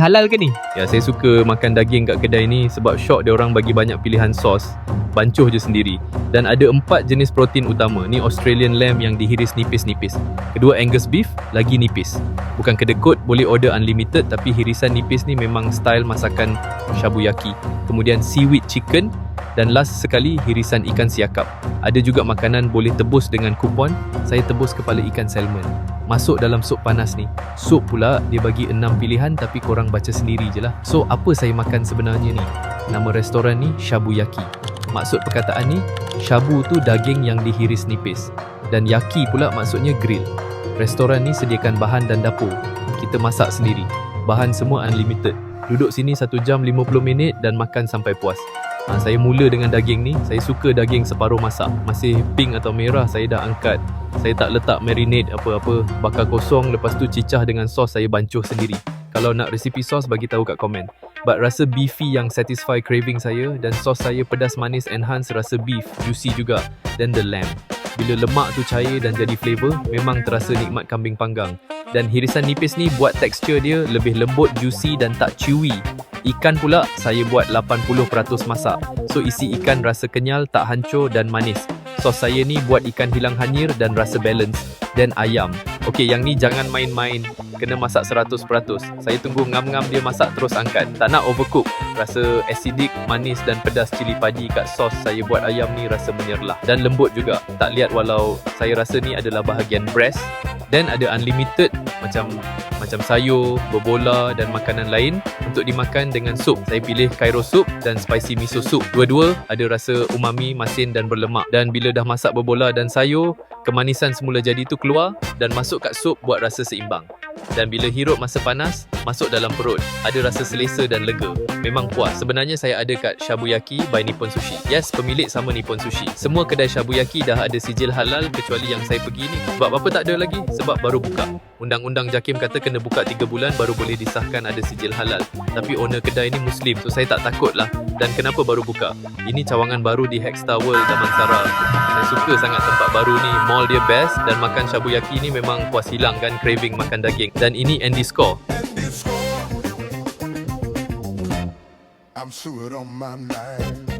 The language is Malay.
halal ke ni? Ya, saya suka makan daging kat kedai ni sebab syok dia orang bagi banyak pilihan sos. Bancuh je sendiri. Dan ada 4 jenis protein utama. Ni Australian lamb yang dihiris nipis-nipis. Kedua Angus beef, lagi nipis. Bukan kedekut, boleh order unlimited, tapi hirisan nipis ni memang style masakan shabuyaki. Kemudian seaweed chicken, dan last sekali hirisan ikan siakap. Ada juga makanan boleh tebus dengan kupon. Saya tebus kepala ikan salmon. Masuk dalam sup panas ni. Sup pula dia bagi 6 pilihan, tapi korang baca sendiri je lah. So apa saya makan sebenarnya ni? Nama restoran ni Shabuyaki. Maksud perkataan ni, shabu tu daging yang dihiris nipis, dan yaki pula maksudnya grill. Restoran ni sediakan bahan dan dapur. Kita masak sendiri. Bahan semua unlimited. Duduk sini 1 jam 50 minit dan makan sampai puas. Saya mula dengan daging ni. Saya suka daging separuh masak. Masih pink atau merah saya dah angkat. Saya tak letak marinade apa-apa. Bakar kosong, lepas tu cicah dengan sos saya bancuh sendiri. Kalau nak resipi sos, bagi tahu kat komen. But rasa beefy yang satisfy craving saya, dan sos saya pedas manis enhance rasa beef, juicy juga. Then the lamb. Bila lemak tu cair dan jadi flavor, memang terasa nikmat kambing panggang. Dan hirisan nipis ni buat tekstur dia lebih lembut, juicy dan tak chewy. Ikan pula saya buat 80% masak. So isi ikan rasa kenyal, tak hancur dan manis. Sos saya ni buat ikan hilang hanyir dan rasa balance. Dan ayam. Okey, yang ni jangan main-main. Kena masak 100%. Saya tunggu ngam-ngam dia masak terus angkat. Tak nak overcook. Rasa acidic, manis dan pedas cili padi kat sos saya buat ayam ni rasa menyerlah. Dan lembut juga. Tak lihat walau saya rasa ni adalah bahagian breast. Dan ada unlimited macam sayur, berbola dan makanan lain untuk dimakan dengan sup. Saya pilih Cairo soup dan spicy miso soup. Dua-dua ada rasa umami, masin dan berlemak. Dan bila dah masak berbola dan sayur, kemanisan semula jadi tu keluar dan masuk kat sup buat rasa seimbang. Dan bila hirup masa panas, masuk dalam perut. Ada rasa selesa dan lega. Memang puas. Sebenarnya saya ada kat Shabuyaki by Nippon Sushi. Yes, pemilik sama Nippon Sushi. Semua kedai Shabuyaki dah ada sijil halal kecuali yang saya pergi ni. Sebab apa tak ada lagi? Sebab baru buka. Undang-undang JAKIM kata kena buka 3 bulan baru boleh disahkan ada sijil halal. Tapi owner kedai ni Muslim, so saya tak takut lah. Dan kenapa baru buka? Ini cawangan baru di Hexstar World Damansara. Saya suka sangat tempat baru ni. Mall dia best dan makan Shabuyaki ni memang puas hilang kan craving makan daging. Dan ini Andy Score. I'm sure on my mind.